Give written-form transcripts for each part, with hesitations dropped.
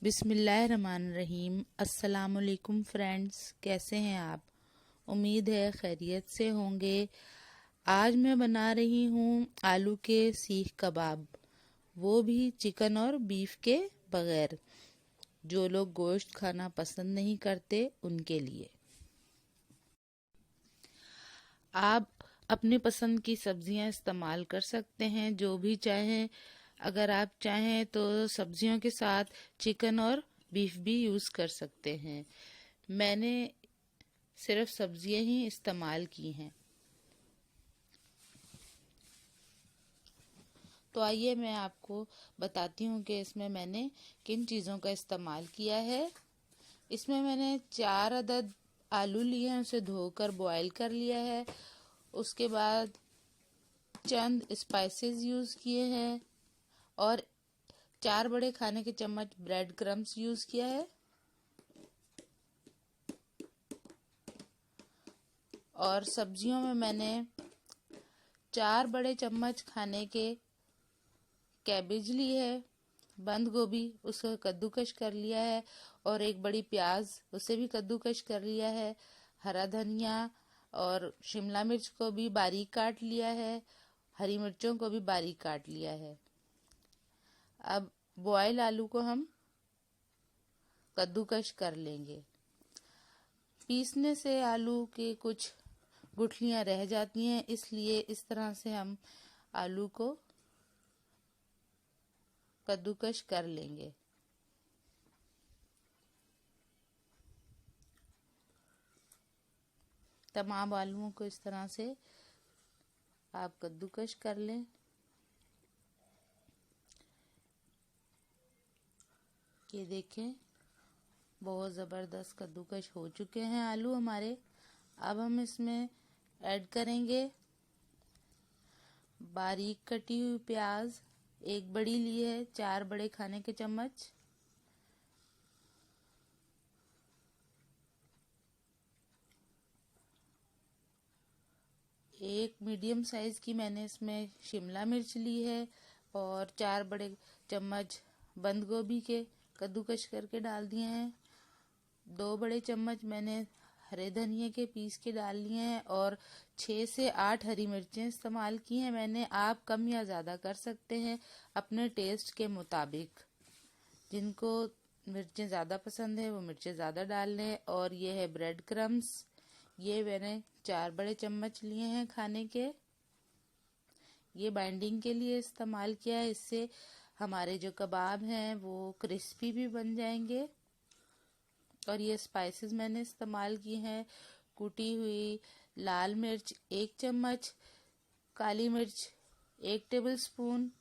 बिस्मिल्लाहिर्रहमानिर्रहीम। अस्सलाम वालेकुम फ्रेंड्स, कैसे हैं आप? उम्मीद है खैरियत से होंगे। आज मैं बना रही हूँ आलू के सीख कबाब, वो भी चिकन और बीफ के बगैर। जो लोग गोश्त खाना पसंद नहीं करते उनके लिए। आप अपनी पसंद की सब्जियां इस्तेमाल कर सकते हैं, जो भी चाहें। अगर आप चाहें तो सब्जियों के साथ चिकन और बीफ भी यूज़ कर सकते हैं। मैंने सिर्फ सब्जियां ही इस्तेमाल की हैं। तो आइए मैं आपको बताती हूँ कि इसमें मैंने किन चीज़ों का इस्तेमाल किया है। इसमें मैंने 4 अदद आलू लिए हैं, उसे धोकर बॉईल कर लिया है। उसके बाद चंद स्पाइसेस यूज़ किए हैं और 4 बड़े खाने के चम्मच ब्रेड क्रम्स यूज़ किया है। और सब्जियों में मैंने 4 बड़े चम्मच खाने के कैबेज ली है, बंद गोभी उसका कद्दूकश कर लिया है, और 1 बड़ी प्याज उसे भी कद्दूकश कर लिया है। हरा धनिया और शिमला मिर्च को भी बारीक काट लिया है, हरी मिर्चों को भी बारीक काट लिया है। अब बॉयल आलू को हम कद्दूकश कर लेंगे। पीसने से आलू के कुछ गुठलियां रह जाती हैं, इसलिए इस तरह से हम आलू को कद्दूकश कर लेंगे। तमाम आलूओं को इस तरह से आप कद्दूकश कर लें। ये देखें, बहुत ज़बरदस्त कद्दूकश हो चुके हैं आलू हमारे। अब हम इसमें ऐड करेंगे बारीक कटी हुई प्याज, 1 बड़ी ली है, 4 बड़े खाने के चम्मच। एक मीडियम साइज की मैंने इसमें शिमला मिर्च ली है और 4 बड़े चम्मच बंद गोभी के कद्दूकश करके डाल दिए हैं। 2 बड़े चम्मच मैंने हरे धनिए के पीस के डाल लिए हैं और 6 से 8 हरी मिर्चें इस्तेमाल की हैं मैंने। आप कम या ज़्यादा कर सकते हैं अपने टेस्ट के मुताबिक। जिनको मिर्चें ज़्यादा पसंद है वो मिर्चें ज़्यादा डाल लें। और ये है ब्रेड क्रम्स, ये मैंने 4 बड़े चम्मच लिए हैं खाने के। ये बाइंडिंग के लिए इस्तेमाल किया है, इससे हमारे जो कबाब हैं वो क्रिस्पी भी बन जाएंगे। और ये स्पाइसेस मैंने इस्तेमाल की हैं, कुटी हुई लाल मिर्च 1 चम्मच, काली मिर्च 1 टेबलस्पून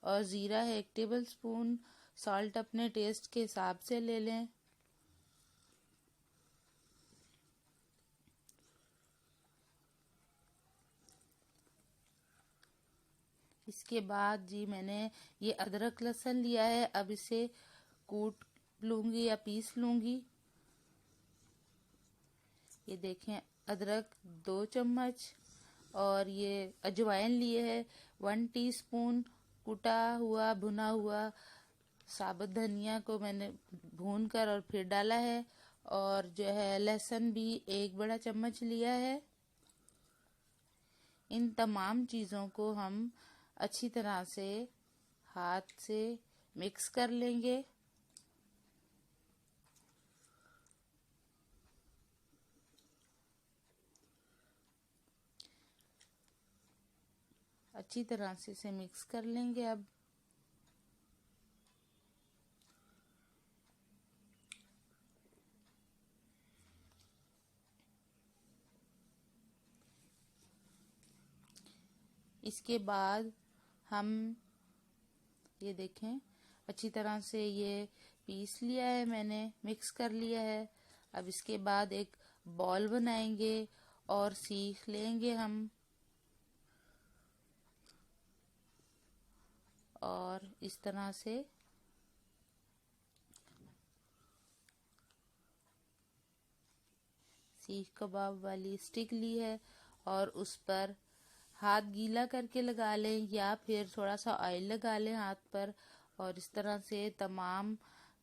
और ज़ीरा है 1 टेबलस्पून। सॉल्ट अपने टेस्ट के हिसाब से ले लें। इसके बाद जी मैंने ये अदरक लहसुन लिया है, अब इसे कूट लूंगी या पीस लूंगी। ये देखें, अदरक 2 चम्मच और ये अजवाइन लिए है 1 टीस्पून। कुटा हुआ भुना हुआ साबुत धनिया को मैंने भून कर और फिर डाला है। और जो है लहसुन भी 1 बड़ा चम्मच लिया है। इन तमाम चीज़ों को हम अच्छी तरह से हाथ से मिक्स कर लेंगे। अच्छी तरह से इसे मिक्स कर लेंगे। अब इसके बाद हम ये देखें, अच्छी तरह से ये पीस लिया है मैंने, मिक्स कर लिया है। अब इसके बाद एक बॉल बनाएंगे और सीख लेंगे हम। और इस तरह से सीख कबाब वाली स्टिक ली है और उस पर हाथ गीला करके लगा लें या फिर थोड़ा सा ऑयल लगा लें हाथ पर। और इस तरह से तमाम